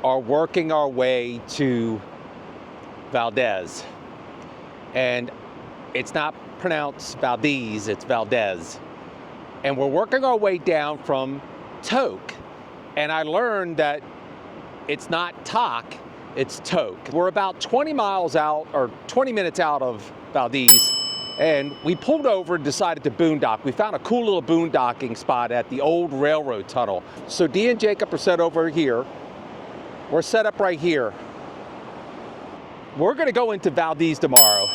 are working our way to Valdez. And it's not pronounced Valdez, it's Valdez. And we're working our way down from Toke. And I learned that it's not Tok, it's Toke. We're about 20 miles out, or 20 minutes out of Valdez. And we pulled over and decided to boondock. We found a cool little boondocking spot at the old railroad tunnel. So Dee and Jacob are set over here. We're set up right here. We're gonna go into Valdez tomorrow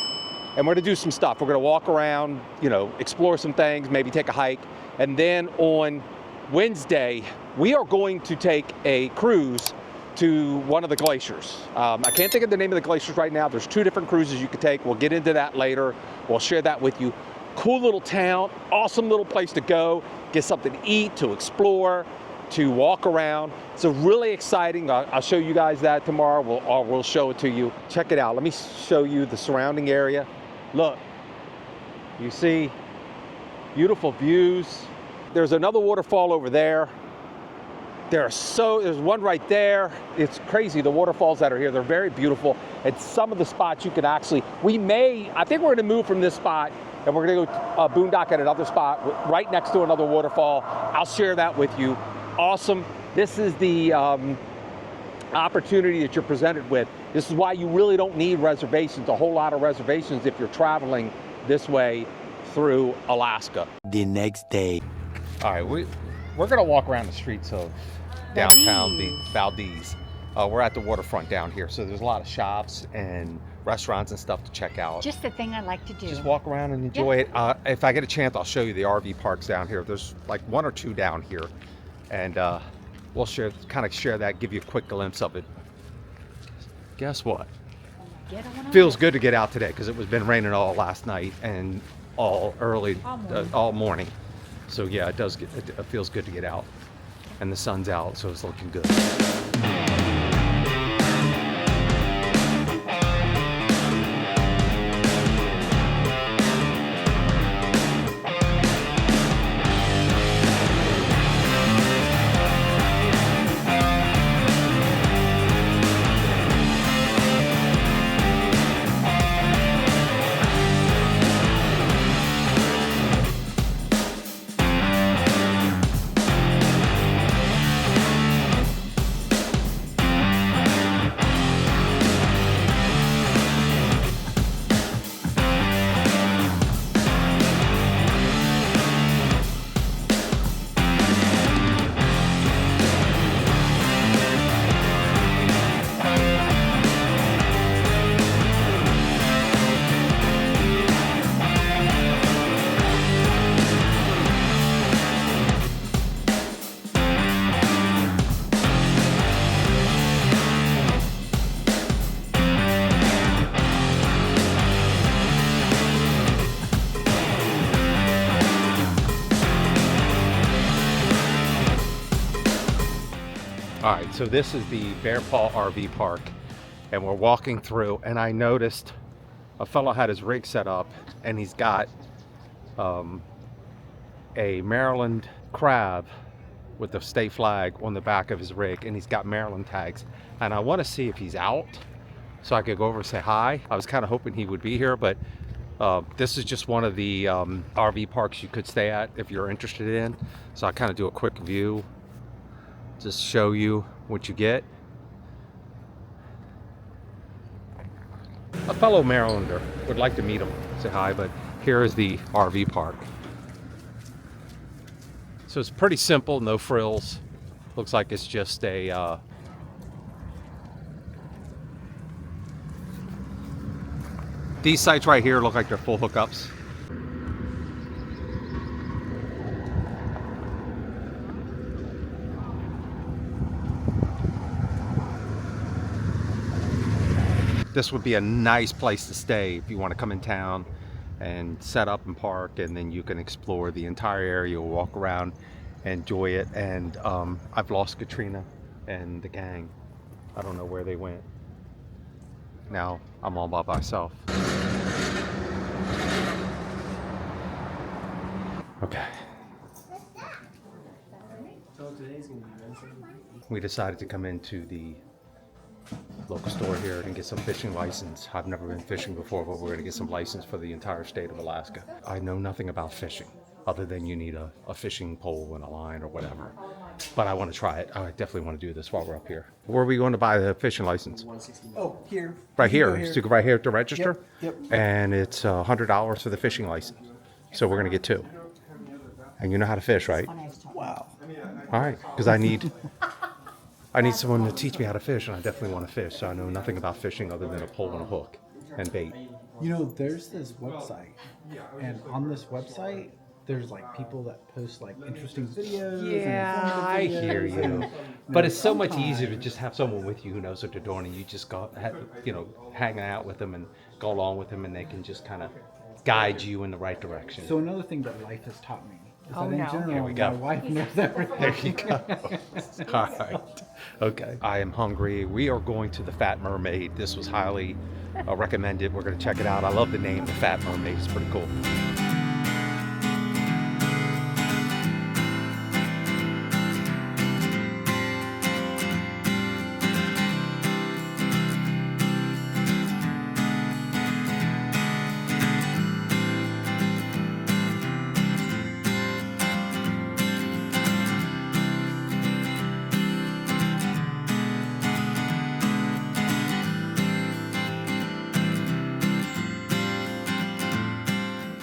and we're gonna do some stuff. We're gonna walk around, you know, explore some things, maybe take a hike. And then on Wednesday, we are going to take a cruise to one of the glaciers. I can't think of the name of the glaciers right now. There's 2 different cruises you could take. We'll get into that later. We'll share that with you. Cool little town, awesome little place to go, get something to eat, to explore, to walk around. So really exciting. I'll show you guys that tomorrow. We'll show it to you. Check it out. Let me show you the surrounding area. Look, you see beautiful views. There's another waterfall over there. There's one right there. It's crazy, the waterfalls that are here. They're very beautiful. And some of the spots you can actually, I think we're gonna move from this spot and we're gonna go boondock at another spot right next to another waterfall. I'll share that with you. Awesome. This is the opportunity that you're presented with. This is why you really don't need reservations, a whole lot of reservations if you're traveling this way through Alaska. The next day. All right, we're gonna walk around the streets of downtown Valdez. We're at the waterfront down here, so there's a lot of shops and restaurants and stuff to check out. Just the thing I like to do. Just walk around and enjoy it. If I get a chance, I'll show you the RV parks down here. There's like 1 or 2 down here, and we'll share that, give you a quick glimpse of it. Guess what? Feels good to get out today because it was been raining all last night and all morning. So yeah, it feels good to get out, and the sun's out, so it's looking good. All right, so this is the Bear Paw RV Park, and we're walking through, and I noticed a fellow had his rig set up, and he's got a Maryland crab with the state flag on the back of his rig, and he's got Maryland tags. And I want to see if he's out, so I could go over and say hi. I was kind of hoping he would be here, but this is just one of the RV parks you could stay at if you're interested in. So I kind of do a quick view, just show you what you get. A fellow Marylander, would like to meet him, say hi, but here is the RV park. So it's pretty simple, no frills. Looks like it's just a these sites right here look like they're full hookups. This would be a nice place to stay if you want to come in town and set up and park, and then you can explore the entire area, walk around, enjoy it. And I've lost Katrina and the gang. I don't know where they went. Now I'm all by myself. Okay. We decided to come into the local store here and get some fishing license. I've never been fishing before, but we're going to get some license for the entire state of Alaska. I know nothing about fishing other than you need a fishing pole and a line or whatever. But I want to try it. I definitely want to do this while we're up here. Where are we going to buy the fishing license? Oh, here. Right here. So right here to register? Yep. And it's $100 for the fishing license. So we're going to get 2. And you know how to fish, right? Wow. All right, because I need someone to teach me how to fish, and I definitely want to fish. So I know nothing about fishing other than a pole and a hook and bait. You know, there's this website, and on this website, there's like people that post like interesting videos. Yeah, I hear you. But it's so much easier to just have someone with you who knows what they're doing, and you just go, hanging out with them and go along with them, and they can just kind of guide you in the right direction. So another thing that life has taught me is that in general, Here we go. my wife knows everything. There you go. All right. Okay. I am hungry. We are going to the Fat Mermaid. This was highly recommended. We're going to check it out. I love the name, the Fat Mermaid. It's pretty cool.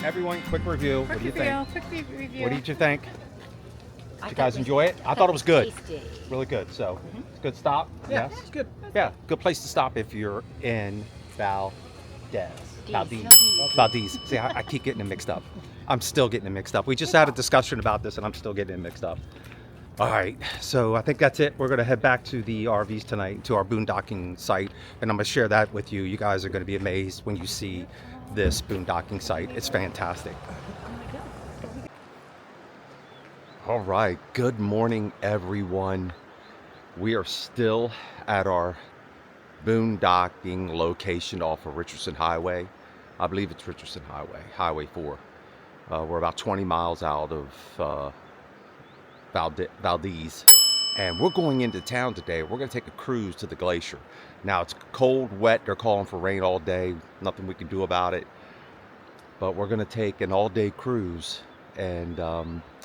Everyone, quick review. What do you think? Quick review. What did you think? Did you guys enjoy it? I thought it was good. Tasty. Really good. So, it's a good stop. Yeah, Yes. it's good. Yeah, good place to stop if you're in Valdez. Valdez. Valdez. See, I keep getting it mixed up. I'm still getting it mixed up. We just had a discussion about this, and I'm still getting it mixed up. All right, so I think that's it. We're going to head back to the RVs tonight, to our boondocking site, and I'm going to share that with you. You guys are going to be amazed when you see this boondocking site. It's fantastic. All right, good morning, everyone. We are still at our boondocking location off of Richardson Highway. I believe it's Richardson Highway, Highway 4. We're about 20 miles out of Valdez, and we're going into town today. We're going to take a cruise to the glacier. Now it's cold, wet. They're calling for rain all day. Nothing we can do about it. But we're going to take an all-day cruise, and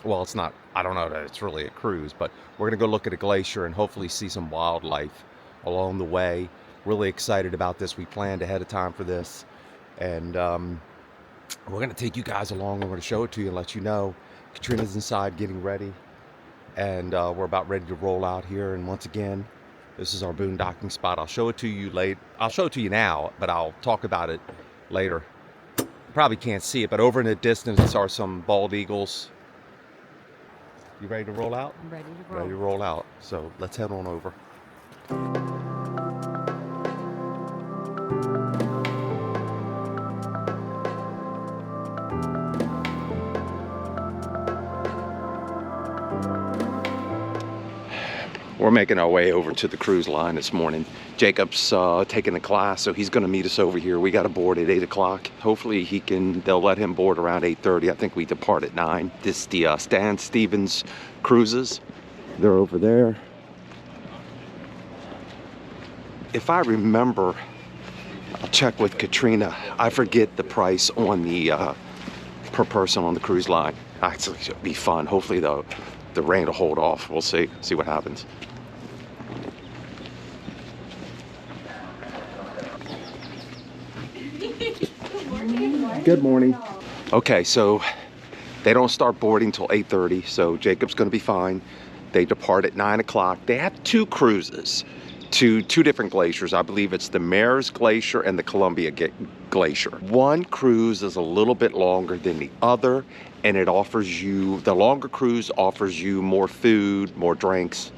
well, it's not. I don't know that it's really a cruise, but we're going to go look at a glacier and hopefully see some wildlife along the way. Really excited about this. We planned ahead of time for this, and we're going to take you guys along. We're going to show it to you and let you know. Katrina's inside getting ready, and we're about ready to roll out here. And once again, this is our boondocking spot. I'll show it to you later. I'll show it to you now, but I'll talk about it later. You probably can't see it, but over in the distance are some bald eagles. You ready to roll out? I'm ready to roll. Ready to roll out. So let's head on over. We're making our way over to the cruise line this morning. Jacob's taking the class, so he's going to meet us over here. We got to board at 8 o'clock. Hopefully they'll let him board around 8:30. I think we depart at 9. This is the Stan Stevens cruises. They're over there. If I remember, I'll check with Katrina. I forget the price on the per person on the cruise line. Actually, it'll be fun. Hopefully, the rain will hold off. We'll see what happens. Good morning. Okay, so they don't start boarding till 8:30, so Jacob's gonna be fine. They depart at 9 o'clock. They have 2 cruises to 2 different glaciers. I believe it's the Meares Glacier and the Columbia Glacier. One cruise is a little bit longer than the other, and it offers you, the longer cruise offers you more food, more drinks,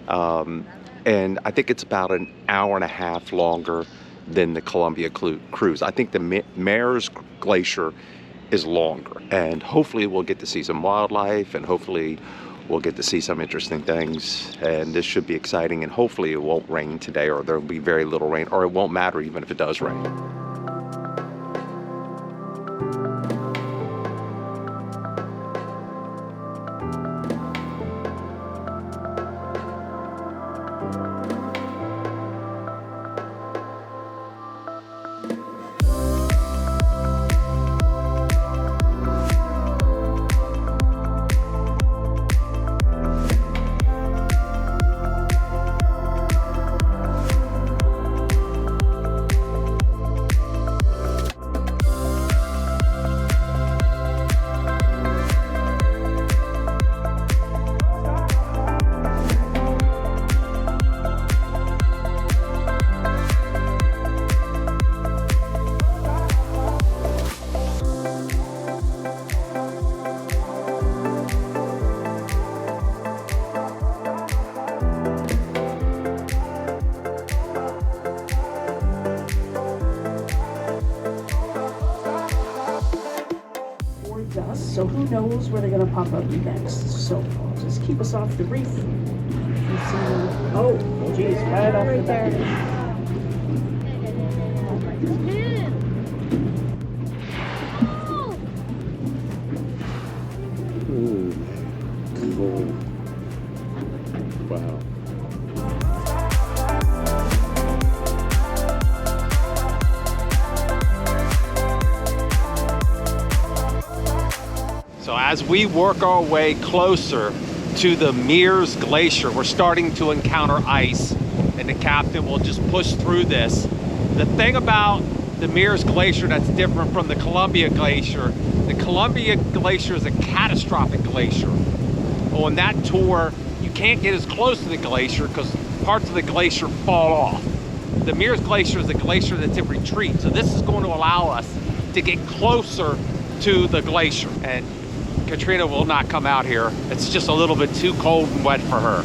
and I think it's about an hour and a half longer than the Columbia cruise. I think the Meares Glacier is longer, and hopefully we'll get to see some wildlife, and hopefully we'll get to see some interesting things, and this should be exciting, and hopefully it won't rain today, or there'll be very little rain, or it won't matter even if it does rain. So who knows where they're gonna pop up next? So just keep us off the reef. Oh, geez, right off the bat. Wow. So as we work our way closer to the Meares Glacier, we're starting to encounter ice, and the captain will just push through this. The thing about the Meares Glacier that's different from the Columbia Glacier, the Columbia Glacier is a catastrophic glacier. On that tour, you can't get as close to the glacier because parts of the glacier fall off. The Meares Glacier is a glacier that's in retreat, so this is going to allow us to get closer to the glacier. And Katrina will not come out here. It's just a little bit too cold and wet for her.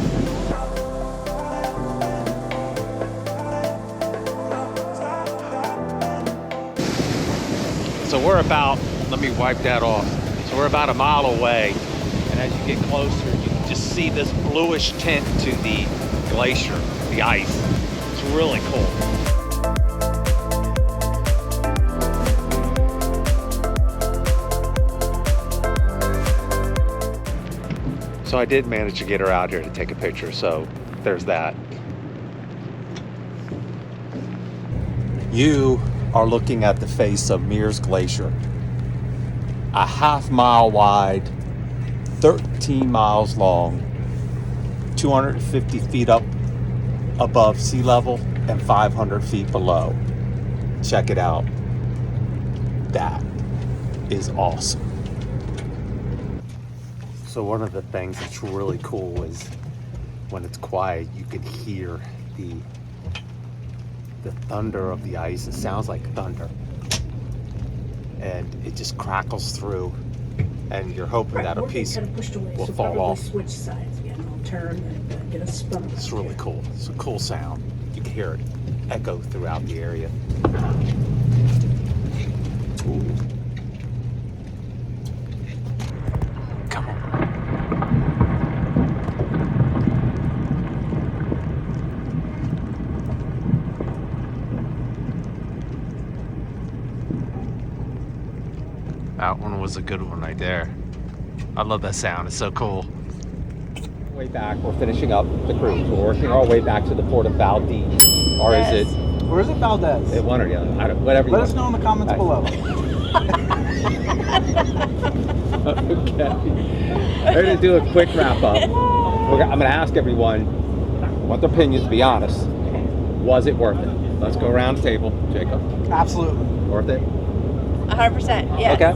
So we're about, let me wipe that off. So we're about a mile away. And as you get closer, you can just see this bluish tint to the glacier, the ice. It's really cool. So I did manage to get her out here to take a picture, so there's that. You are looking at the face of Meares Glacier. A half-mile wide, 13 miles long, 250 feet up above sea level and 500 feet below. Check it out. That is awesome. So one of the things that's really cool is when it's quiet, you can hear the thunder of the ice. It sounds like thunder. And it just crackles through, and you're hoping that a piece will fall off. Switch sides again. I'll turn and get a spun. It's really cool. It's a cool sound. You can hear it echo throughout the area. Ooh. Come on. That one was a good one right there. I love that sound. It's so cool. Way back, we're finishing up the cruise. We're working our way back to the port of Valdez. Or is it? Where is it, Valdez? One or the other. I don't, whatever you Let want. us know in the comments below. Okay. We're going to do a quick wrap up. I'm going to ask everyone what their opinions, to be honest. Was it worth it? Let's go around the table. Jacob. Absolutely. Worth it? 100%, yes. Okay.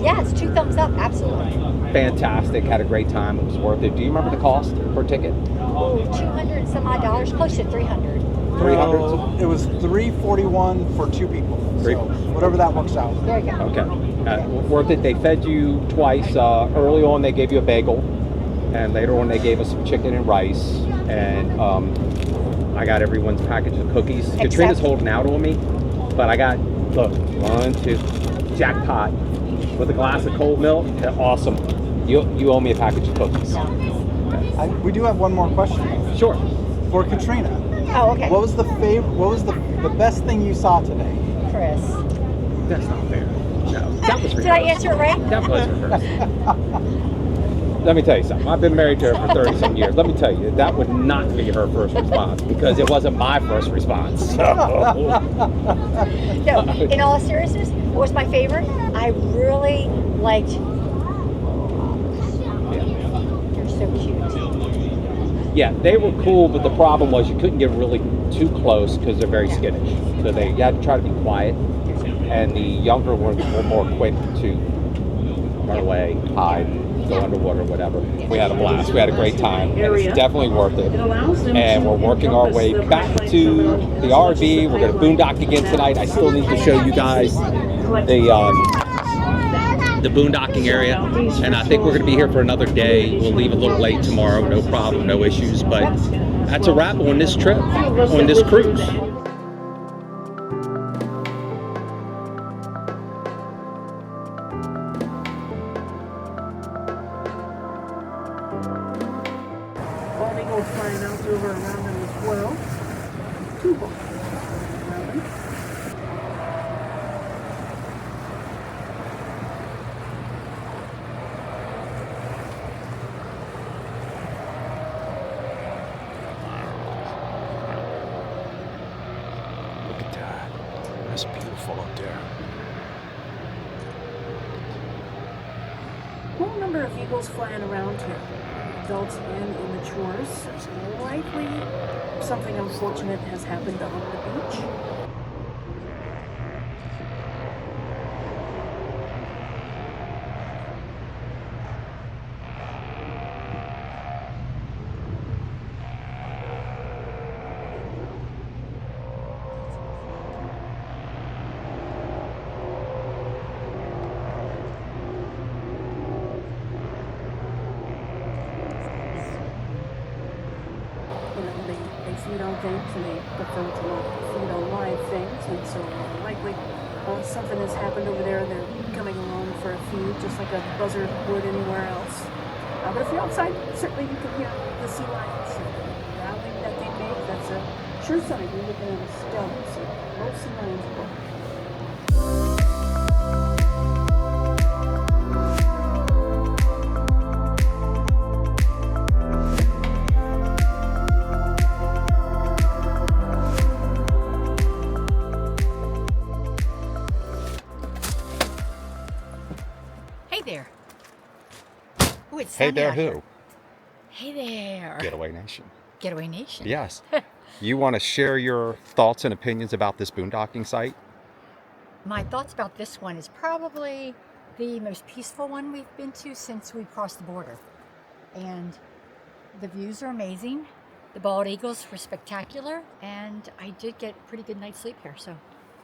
Yeah, it's 2 thumbs up, absolutely. Fantastic. Had a great time. It was worth it. Do you remember the cost per ticket? $200 and some odd dollars, close to $300. 300. It was $341 for 2 people. So whatever that works out. There you go. Okay. Worth it. They fed you twice. Early on, they gave you a bagel, and later on, they gave us some chicken and rice. And I got everyone's package of cookies. Katrina's holding out on me, but I got, look, 1, 2, jackpot with a glass of cold milk. Awesome. You owe me a package of cookies. We do have one more question. Sure. For Katrina. Oh, okay. What was the best thing you saw today? Chris. That's not fair. No, that was rehearsed. Did I answer it right? That was rehearsed. Let me tell you something. I've been married to her for 30-some years. Let me tell you, that would not be her first response because it wasn't my first response. So. No, in all seriousness, what was my favorite? I really liked. You're so cute. Yeah, they were cool, but the problem was you couldn't get really too close because they're very skittish. So you had to try to be quiet. And the younger ones were more quick to run away, hide, go underwater, whatever. We had a blast. We had a great time. And it's definitely worth it. And we're working our way back to the RV. We're going to boondock again tonight. I still need to show you guys the boondocking area. And I think we're going to be here for another day. We'll leave a little late tomorrow. No problem, no issues. But that's a wrap on this trip, on this cruise. number around them as well. 2 books around them. Look at that. That's beautiful up there. Whole number of eagles flying around here, adults and immatures. Likely something unfortunate has happened on the beach. They feed on things and they prefer to not feed on live things, and so likely something has happened over there. They're coming along for a feed, just like a buzzard would anywhere else. But if you're outside, certainly you can hear the sea lions growling that they make. That's a sure sign. You're looking at a stub, so most sea lions are. There. Ooh, it's Hey sunny there, out here. who? Hey there. Getaway Nation. Getaway Nation. Yes. You want to share your thoughts and opinions about this boondocking site? My thoughts about this one is probably the most peaceful one we've been to since we crossed the border. And the views are amazing. The bald eagles were spectacular. And I did get a pretty good night's sleep here, so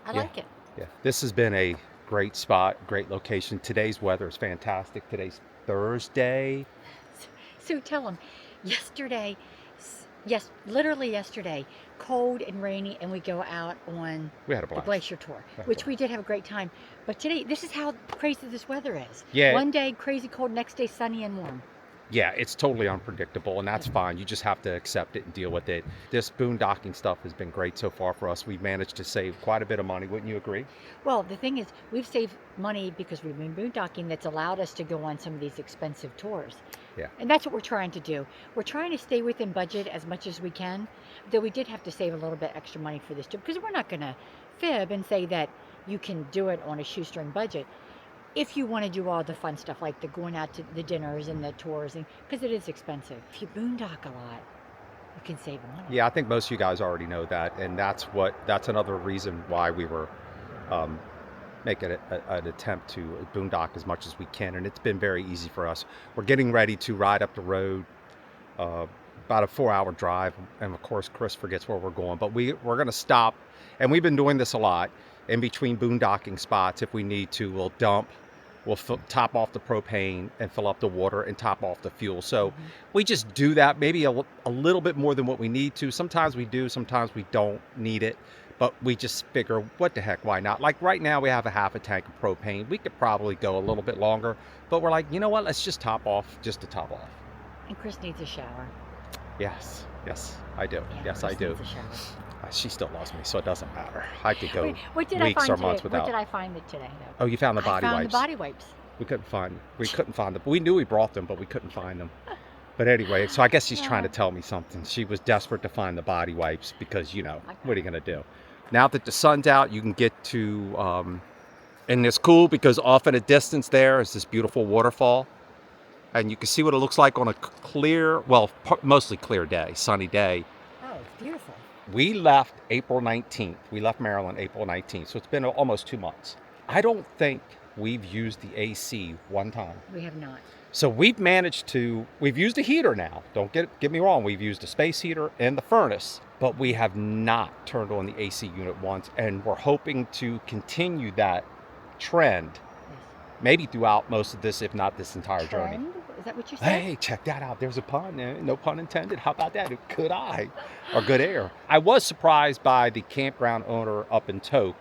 I like it. Yeah. This has been a great spot, great location. Today's weather is fantastic. Today's Thursday. So tell them, yesterday, literally yesterday, cold and rainy, and we go out on We had a the blast. glacier tour, which we did have a great time. But today, this is how crazy this weather is. Yeah. One day crazy cold, next day sunny and warm. Yeah, it's totally unpredictable, and that's fine. You just have to accept it and deal with it. This boondocking stuff has been great so far for us. We've managed to save quite a bit of money. Wouldn't you agree? Well, the thing is, we've saved money because we've been boondocking. That's allowed us to go on some of these expensive tours. Yeah. And that's what we're trying to do. We're trying to stay within budget as much as we can, though we did have to save a little bit extra money for this trip, because we're not going to fib and say that you can do it on a shoestring budget. If you want to do all the fun stuff, like the going out to the dinners and the tours, and because it is expensive. If you boondock a lot, you can save money. Yeah, I think most of you guys already know that, and that's another reason why we were making an attempt to boondock as much as we can, and it's been very easy for us. We're getting ready to ride up the road, about a 4-hour drive, and of course Chris forgets where we're going, but we're going to stop, and we've been doing this a lot. In between boondocking spots, if we need to, we'll dump, we'll top off the propane and fill up the water and top off the fuel. So we just do that maybe a little bit more than what we need to. Sometimes we do, sometimes we don't need it, but we just figure, what the heck, why not? Like right now we have a half a tank of propane. We could probably go a little bit longer, but we're like, you know what, let's just top off, just to top off. And Chris needs a shower. Yes, I do. Yeah, Yes, Chris I do. needs a shower. She still loves me, so it doesn't matter. I could go What did I weeks find or today? months without. What did I find it today, though? Oh, you found the body I found wipes. the body wipes. We couldn't find them. We knew we brought them, but we couldn't find them. But anyway, so I guess she's trying to tell me something. She was desperate to find the body wipes because, you know, what are you going to do? Now that the sun's out, you can get to, and it's cool because off in the distance there is this beautiful waterfall. And you can see what it looks like on a clear, well, mostly clear day, sunny day. Oh, it's beautiful. We left April 19th. We left Maryland April 19th. So it's been almost 2 months. I don't think we've used the AC one time. We have not. So we've used a heater now. Don't get me wrong. We've used a space heater and the furnace, but we have not turned on the AC unit once. And we're hoping to continue that trend, maybe throughout most of this, if not this entire journey. Is that what you said? Hey, check that out. There's a pun. No pun intended. How about that? Good eye or good air. I was surprised by the campground owner up in Toke.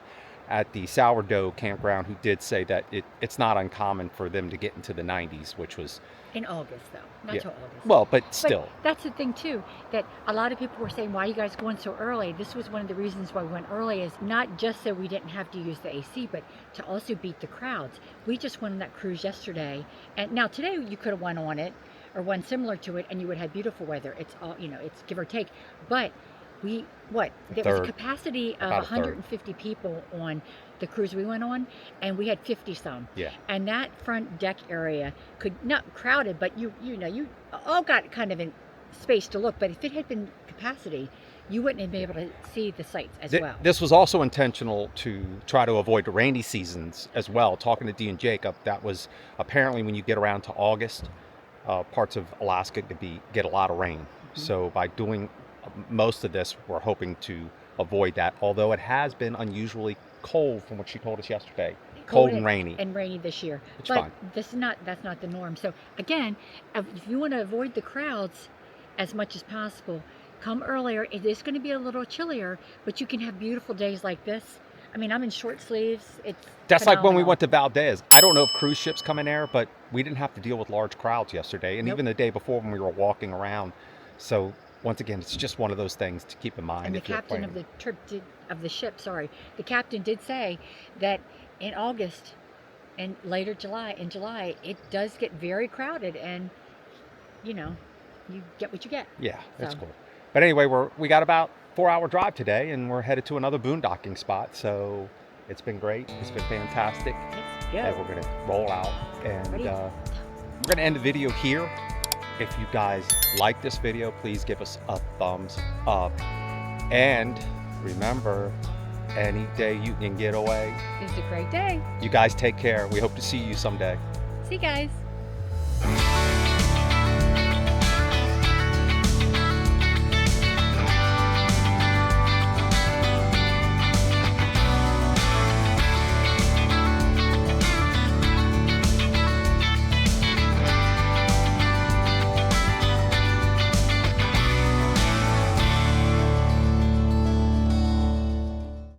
at the Sourdough campground who did say that it's not uncommon for them to get into the 90s, which was In August, though, not Yeah. till August. well, but still. But that's the thing too, that a lot of people were saying, why are you guys going so early? This was one of the reasons why we went early, is not just so we didn't have to use the AC, but to also beat the crowds. We just went on that cruise yesterday, and now today you could have went on it or one similar to it, and you would have beautiful weather. It's all, it's give or take. But there was a third. capacity of About a third. 150 people on the cruise we went on, and we had 50 some. Yeah. And that front deck area could not crowded, but you all got kind of in space to look. But if it had been capacity, you wouldn't have been able to see the sights as well. This was also intentional to try to avoid the rainy seasons as well. Talking to Dee and Jacob, that was apparently when you get around to August, parts of Alaska get a lot of rain. So by doing most of this, we're hoping to avoid that, although it has been unusually cold from what she told us yesterday. Cold and rainy. And rainy this year. It's but fine. that's not the norm. So again, if you want to avoid the crowds as much as possible, come earlier. It is going to be a little chillier, but you can have beautiful days like this. I mean, I'm in short sleeves. That's like when we phenomenal. went to Valdez. I don't know if cruise ships come in there, but we didn't have to deal with large crowds yesterday, and Nope. even the day before when we were walking around. So once again, it's just one of those things to keep in mind. And the if you're captain of planning. the trip the captain did say that in August and later in July, it does get very crowded, and you get what you get. Yeah, that's So. cool. But anyway, we got about 4-hour drive today, and we're headed to another boondocking spot. So it's been great. It's been fantastic. Let's And go. we're gonna roll out, and Ready? we're gonna end the video here. If you guys like this video, please give us a thumbs up. And remember, any day you can get away. It's a great day. You guys take care. We hope to see you someday. See you guys.